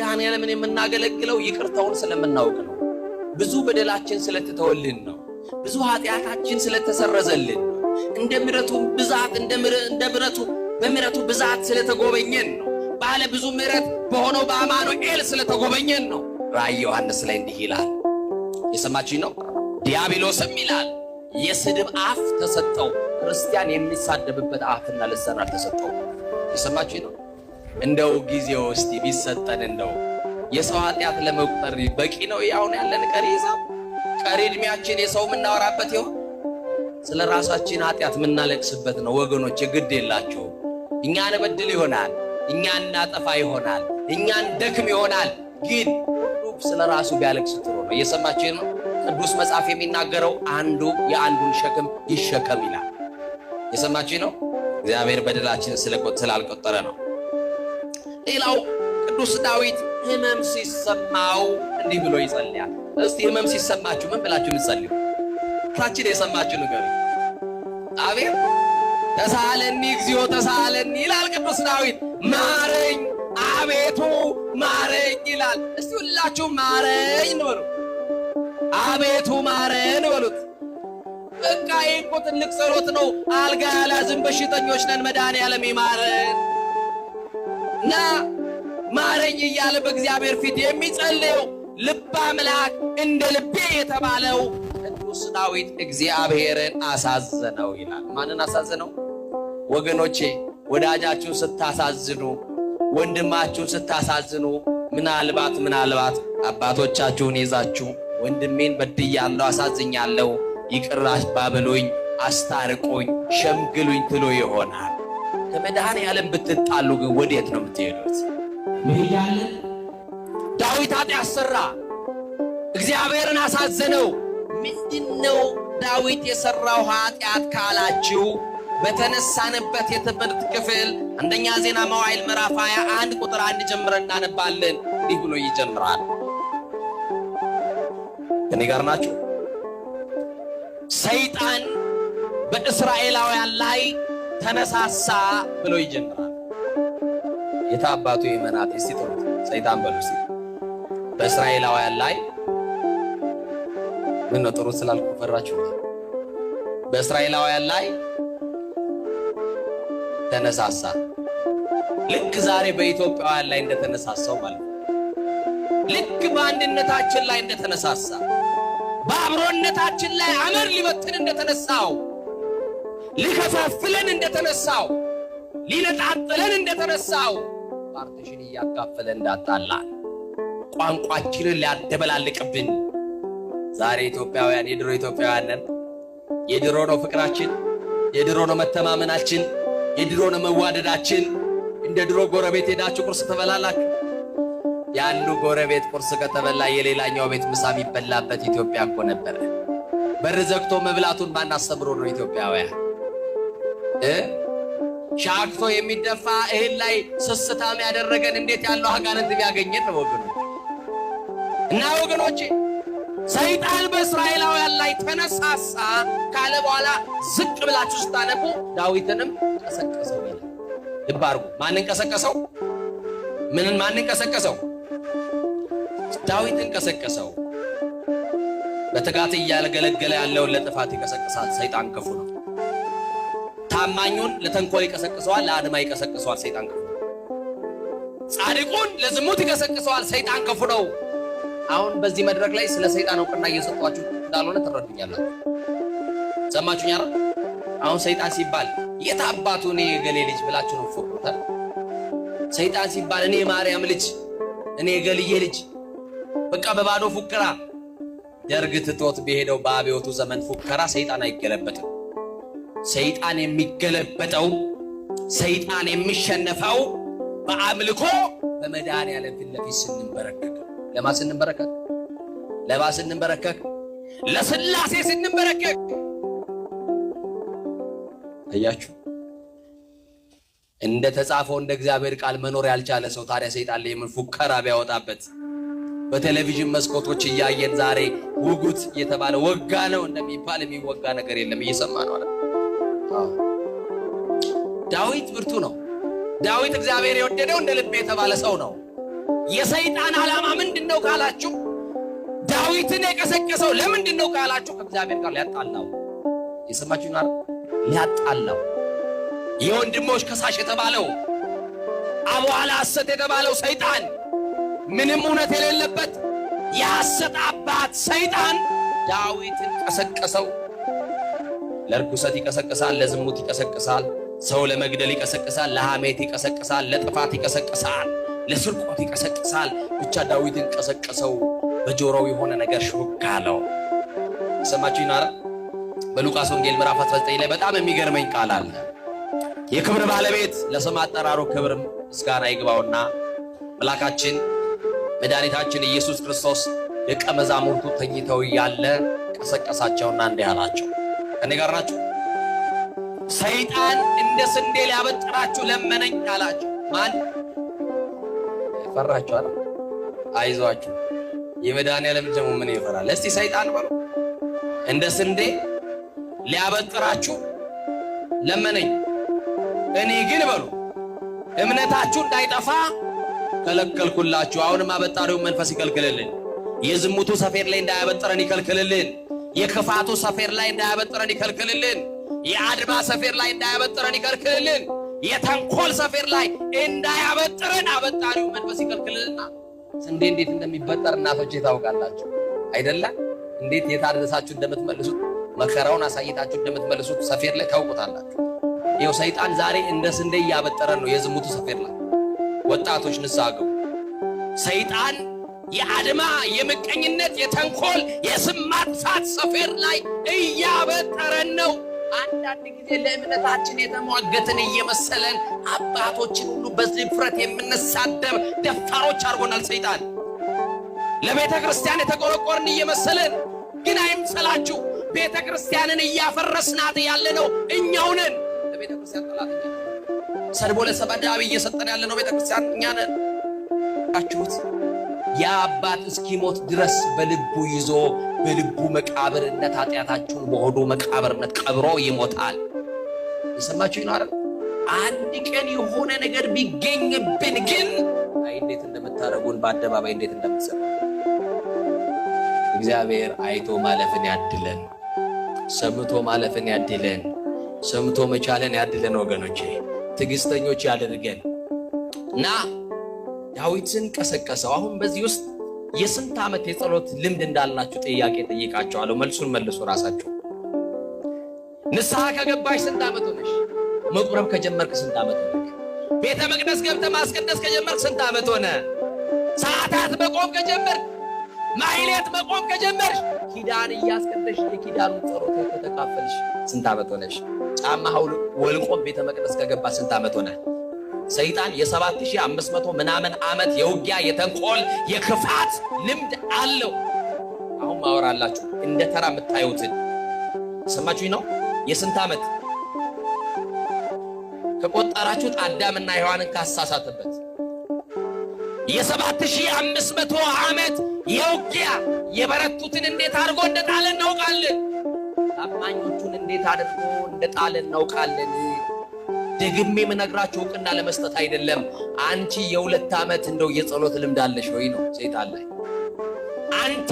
መድኃኔዓለምን የምናገለግለው ይቅርታውን ስለምናውቅ ነው። ብዙ በደላችን ስለተተወልን ነው። ብዙ ኃጢአታችን ስለተሰረዘልን ነው። እንደ ምሕረቱ ብዛት በምሕረቱ ብዛት ስለተጎበኘን ነው። ባለ ብዙ ምሕረት በሆነው በአማኑኤል ስለተጎበኘን ነው። ራእይ ዮሐንስ ላይ እንዲህ ይላል፣ የሰማችኝ ነው። ዲያብሎስም ይላል የስድብ አፍ ተሰጠው፣ ክርስቲያን የሚሳደብበት አፍና ልሳን አልተሰጠው። የሰማችኝ ነው። እንደው ጊዜው እስቲ ቢሰጠን እንደው የሰው ኃጢአት ለመቁጠር በቂ ነው። ያውን ያለን ቀሪ ሂሳብ ቀሪ እድሜያችን የሰው የምናወራበት ይሆን? ስለ ራሳችን ኃጢአት የምናለቅስበት ነው ወገኖች። ግድ የላችሁ። እኛ እንበድል ይሆናል፣ እኛ እናጠፋ ይሆናል፣ እኛ እንደክም ይሆናል። ግን ስለ ራሱ ቢያለቅስ ጥሩ ነው። እየሰማችሁ ነው። ቅዱስ መጽሐፍ የሚናገረው አንዱ የአንዱን ሸክም ይሸከም ይላል። የሰማችሁ ነው። እግዚአብሔር በደላችን ስላልቆጠረ ነው። ሌላው ቅዱስ ዳዊት ሕመም ሲሰማው እንዲህ ብሎ ይጸልያል። እስቲ ሕመም ሲሰማችሁ ምን ብላችሁ ልጸልዩ? ታችን የሰማችሁ ነገር አቤት ተሳለኒ እግዚኦ ተሳለኒ ይላል ቅዱስ ዳዊት። ማረኝ አቤቱ ማረኝ ይላል። እስቲ ሁላችሁ ማረኝ ነው፣ አቤቱ ማረን በሉት። በቃ ይሄ እኮ ትልቅ ጸሎት ነው። አልጋ ያላዝን በሽተኞች ነን፣ መድኃኔዓለም ይማረን እና ማረኝ እያለ በእግዚአብሔር ፊት የሚጸልየው ልበ አምላክ እንደ ልቤ የተባለው ቅዱስ ዳዊት እግዚአብሔርን አሳዘነው ይላል። ማንን አሳዘነው? ወገኖቼ ወዳጃችሁን ስታሳዝኑ፣ ወንድማችሁን ስታሳዝኑ፣ ምናልባት አባቶቻችሁን ይዛችሁ ወንድሜን በድያለሁ፣ አሳዝኛለሁ፣ ይቅር ባብሉኝ፣ አስታርቁኝ፣ ሸምግሉኝ ትሉ ይሆናል። ከመድኃኔዓለም ብትጣሉ ግን ወዴት ነው የምትሄዱት? ይያለን ዳዊት ኃጢአት ሰራ፣ እግዚአብሔርን አሳዘነው። ምንድነው ዳዊት የሰራው ኃጢአት ካላችሁ በተነሳንበት የትምህርት ክፍል አንደኛ ዜና መዋዕል ምዕራፍ 21 ቁጥር 1 ጀምረን እናነባለን። እንዲህ ብሎ ይጀምራል። ከኔ ጋር ናችሁ? ሰይጣን በእስራኤላውያን ላይ ተነሳሳ ብሎ ይጀምራል። የታባቱ የመናት እስቲ ጥሩ ሰይጣን በሉስ በእስራኤላውያን ላይ ምን ነው ጥሩ ስላልኩ ፈራችሁ? በእስራኤላውያን ላይ ተነሳሳ። ልክ ዛሬ በኢትዮጵያውያን ላይ እንደተነሳሳው ማለት ነው። ልክ በአንድነታችን ላይ እንደተነሳሳ፣ በአብሮነታችን ላይ አመር ሊበትን እንደተነሳው፣ ሊከፋፍለን እንደተነሳው፣ ሊነጣጥለን እንደተነሳው፣ ፓርቲሽን እያካፈለ እንዳጣላን፣ ቋንቋችንን ሊያደበላልቅብን ዛሬ ኢትዮጵያውያን የድሮ ኢትዮጵያውያን ነን። የድሮ ነው ፍቅራችን፣ የድሮ ነው መተማመናችን፣ የድሮ ነው መዋደዳችን። እንደ ድሮ ጎረቤት ሄዳችሁ ቁርስ ትበላላችሁ። ያንዱ ጎረቤት ቁርስ ከተበላ የሌላኛው ቤት ምሳ የሚበላበት ኢትዮጵያ እኮ ነበረ። በር ዘግቶ መብላቱን ባናስተምሮ ነው ኢትዮጵያውያን። ሻክቶ የሚደፋ እህል ላይ ስስታም ያደረገን እንዴት ያለው አጋንንት ቢያገኘን ነው ወገኖች። እና ወገኖቼ ሰይጣን በእስራኤላውያን ላይ ተነሳሳ ካለ በኋላ ዝቅ ብላችሁ ስታነቡ ዳዊትንም ቀሰቀሰው ይላል። ልብ አድርጉ። ማንን ቀሰቀሰው? ማንን ቀሰቀሰው? ዳዊትን ቀሰቀሰው። በትጋት እያገለገለ ያለውን ለጥፋት ይቀሰቅሳል። ሰይጣን ክፉ ነው። ታማኙን ለተንኮል ይቀሰቅሰዋል፣ ለአድማ ይቀሰቅሰዋል። ሰይጣን ክፉ ነው። ጻድቁን ለዝሙት ይቀሰቅሰዋል። ሰይጣን ክፉ ነው። አሁን በዚህ መድረክ ላይ ስለ ሰይጣን እውቅና እየሰጧችሁ እንዳልሆነ ትረዱኛላችሁ። ሰማችሁኝ አይደል? አሁን ሰይጣን ሲባል የት አባቱ እኔ የገሌ ልጅ ብላችሁ ነው ፎክሩታል። ሰይጣን ሲባል እኔ ማርያም ልጅ፣ እኔ የገልዬ ልጅ፣ በቃ በባዶ ፉከራ። ደርግ ትቶት በሄደው በአብዮቱ ዘመን ፉከራ ሰይጣን አይገለበጥም። ሰይጣን የሚገለበጠው፣ ሰይጣን የሚሸነፈው በአምልኮ በመድኃኔዓለም ፊት ለፊት ስንበረከክ። ለማን ስንበረከክ? ለማን ስንበረከክ? ለሥላሴ ስንበረከክ። አያችሁ፣ እንደ ተጻፈው እንደ እግዚአብሔር ቃል መኖር ያልቻለ ሰው ታዲያ ሰይጣን ላይ ምን ፉከራ ቢያወጣበት? በቴሌቪዥን መስኮቶች እያየን ዛሬ ውጉት እየተባለ ወጋ ነው እንደሚባል የሚወጋ ነገር የለም። እየሰማ ነው አይደል? ዳዊት ብርቱ ነው። ዳዊት እግዚአብሔር የወደደው እንደ ልቤ የተባለ ሰው ነው። የሰይጣን ዓላማ ምንድነው ካላችሁ ዳዊትን የቀሰቀሰው ለምንድነው ካላችሁ ከእግዚአብሔር ጋር ሊያጣላው የሰማችሁና ሊያጣላው የወንድሞች ከሳሽ የተባለው አቧላ ሐሰት የተባለው ሰይጣን ምንም እውነት የሌለበት የሐሰት አባት ሰይጣን ዳዊትን ቀሰቀሰው። ለርኩሰት ይቀሰቅሳል፣ ለዝሙት ይቀሰቅሳል፣ ሰው ለመግደል ይቀሰቅሳል፣ ለሐሜት ይቀሰቅሳል፣ ለጥፋት ይቀሰቅሳል፣ ለስርቆት ይቀሰቅሳል። ብቻ ዳዊትን ቀሰቀሰው። በጆሮው የሆነ ነገር ሹክ አለው። ሰማችሁ ይናራ በሉቃስ ወንጌል ምዕራፍ 19 ላይ በጣም የሚገርመኝ ቃል አለ። የክብር ባለቤት ለስም አጠራሩ ክብር ምስጋና ይግባውና መልአካችን መድኃኒታችን ኢየሱስ ክርስቶስ ደቀ መዛሙርቱ ተኝተው ያለ ቀሰቀሳቸውና እንዲህ አላቸው። ከኔ ጋር ናችሁ? ሰይጣን እንደ ስንዴ ሊያበጥራችሁ ለመነኝ አላቸው። ማን ፈራችሁ? አለ አይዟችሁ። የመድኃኒዓለም ደሙ ምን ይፈራል? እስቲ ሰይጣን በሉ እንደ ስንዴ ሊያበጥራችሁ ለመነኝ፣ እኔ ግን በሉ እምነታችሁ እንዳይጠፋ ከለከልኩላችሁ። አሁንም አበጣሪውን መንፈስ ይከልክልልን። የዝሙቱ ሰፌር ላይ እንዳያበጥረን ይከልክልልን። የክፋቱ ሰፌር ላይ እንዳያበጥረን ይከልክልልን። የአድማ ሰፌር ላይ እንዳያበጥረን ይከልክልልን። የተንኮል ሰፌር ላይ እንዳያበጥረን አበጣሪው መንፈስ ይከልክልልና። ስንዴ እንዴት እንደሚበጠር እናቶች ታውቃላችሁ አይደለ? እንዴት የታደሳችሁ እንደምትመልሱት መከራውን አሳይታችሁ እንደምትመልሱት ሰፌር ላይ ታውቁታላችሁ። ይኸው ሰይጣን ዛሬ እንደ ስንዴ እያበጠረን ነው። የዝሙቱ ሰፌር ላይ ወጣቶች ንስሐ ግቡ። ሰይጣን የአድማ የምቀኝነት የተንኮል የስም ማጥፋት ሰፌር ላይ እያበጠረን ነው። አንዳንድ ጊዜ ለእምነታችን የተሟገትን እየመሰለን አባቶችን ሁሉ በድፍረት የምንሳደብ ደፋሮች አድርጎናል ሰይጣን። ለቤተ ክርስቲያን የተቆረቆርን እየመሰለን ግን አይምሰላችሁ፣ ቤተ ክርስቲያንን እያፈረስናት ያለነው እኛው ነን። ለቤተ ክርስቲያን ጠላት ሰድቦ ለሰባዳቢ እየሰጠን ያለነው ቤተ ክርስቲያን እኛ ነን። አችሁት የአባት እስኪሞት ድረስ በልቡ ይዞ በልቡ መቃብርነት ኃጢአታችሁን በሆዱ መቃብርነት ቀብሮ ይሞታል። የሰማችሁ ይኖር። አንድ ቀን የሆነ ነገር ቢገኝብን ግን አይ እንዴት እንደምታረጉን በአደባባይ እንዴት እንደምትሰሩ እግዚአብሔር አይቶ ማለፍን ያድለን፣ ሰምቶ ማለፍን ያድለን፣ ሰምቶ መቻለን ያድለን። ወገኖቼ ትዕግስተኞች ያደርገን እና ዳዊትን ቀሰቀሰው። አሁን በዚህ ውስጥ የስንት ዓመት የጸሎት ልምድ እንዳላችሁ ጥያቄ ጠይቃቸዋለሁ። መልሱን መልሱ ራሳችሁ። ንስሐ ከገባሽ ስንት ዓመት ሆነሽ? መቁረብ ከጀመርክ ስንት ዓመት ሆነ? ቤተ መቅደስ ገብተህ ማስቀደስ ከጀመርክ ስንት ዓመት ሆነ? ሰዓታት መቆም ከጀመርክ፣ ማህሌት መቆም ከጀመርሽ፣ ኪዳን እያስቀደሽ የኪዳኑ ጸሎት ከተካፈልሽ ስንት ዓመት ሆነሽ? ጫማ ወልቆ ቤተ መቅደስ ከገባ ስንት ዓመት ሆነ? ሰይጣን የ7500 ምናምን ዓመት የውጊያ የተንኮል የክፋት ልምድ አለው። አሁን ማወራላችሁ እንደ ተራ የምታዩትን ሰማችሁኝ ነው። የስንት ዓመት ከቆጠራችሁት አዳምና ሔዋንን ካሳሳተበት የ7500 ዓመት የውጊያ የበረቱትን እንዴት አድርጎ እንደጣለ እናውቃለን። ታማኞቹን እንዴት አድርጎ እንደጣለ እናውቃለን። ደግሜ የምነግራችሁ ዕውቅና ለመስጠት አይደለም። አንቺ የ2 ዓመት እንደው የጸሎት ልምድ አለሽ ወይ ነው ሰይጣን ላይ። አንተ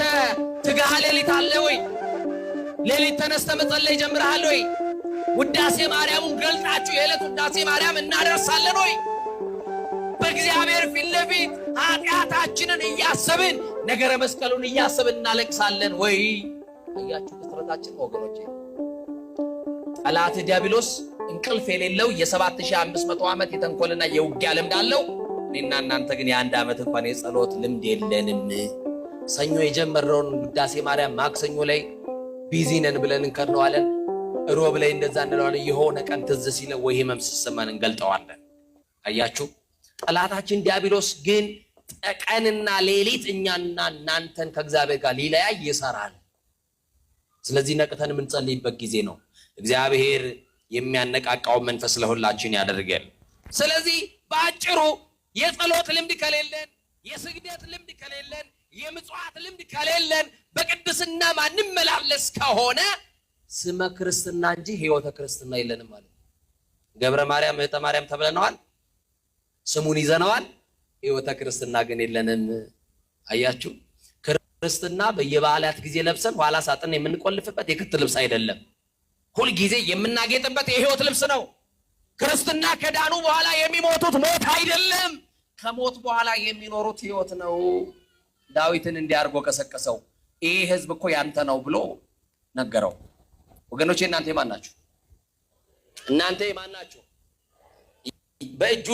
ትጋሃ ሌሊት አለ ወይ? ሌሊት ተነስተ መጸለይ ጀምረሃል ወይ? ውዳሴ ማርያሙን ገልጣችሁ የዕለት ውዳሴ ማርያም እናደርሳለን ወይ? በእግዚአብሔር ፊት ለፊት ኃጢአታችንን እያሰብን ነገረ መስቀሉን እያሰብን እናለቅሳለን ወይ? አያችሁ ፍጥረታችን ወገኖቼ። ጠላት ዲያብሎስ እንቅልፍ የሌለው የ7500 ዓመት የተንኮልና የውጊያ ልምድ አለው። እኔና እናንተ ግን የ1 ዓመት እንኳን የጸሎት ልምድ የለንም። ሰኞ የጀመረውን ውዳሴ ማርያም ማክሰኞ ላይ ቢዚ ነን ብለን እንከርነዋለን። ሮብ ላይ እንደዛ እንለዋለን። የሆነ ቀን ትዝ ሲለው ወይ ህመም ሲሰማን እንገልጠዋለን። አያችሁ ጠላታችን ዲያብሎስ ግን ቀንና ሌሊት እኛና እናንተን ከእግዚአብሔር ጋር ሊለያይ ይሰራል። ስለዚህ ነቅተን የምንጸልይበት ጊዜ ነው። እግዚአብሔር የሚያነቃቃው መንፈስ ለሁላችን ያደርጋል። ስለዚህ በአጭሩ የጸሎት ልምድ ከሌለን፣ የስግደት ልምድ ከሌለን፣ የምጽዋት ልምድ ከሌለን፣ በቅድስና ማንመላለስ ከሆነ ስመ ክርስትና እንጂ ሕይወተ ክርስትና የለንም ማለት ነው። ገብረ ማርያም እህተ ማርያም ተብለናል። ስሙን ይዘነዋል። ሕይወተ ክርስትና ግን የለንም። አያችሁ፣ ክርስትና በየበዓላት ጊዜ ለብሰን ኋላ ሳጥን የምንቆልፍበት የክት ልብስ አይደለም። ሁል ጊዜ የምናጌጥበት የሕይወት ልብስ ነው። ክርስትና ከዳኑ በኋላ የሚሞቱት ሞት አይደለም፣ ከሞት በኋላ የሚኖሩት ሕይወት ነው። ዳዊትን እንዲያርጎ ቀሰቀሰው። ይሄ ሕዝብ እኮ ያንተ ነው ብሎ ነገረው። ወገኖቼ እናንተ የማን ናችሁ? እናንተ የማን ናችሁ? በእጁ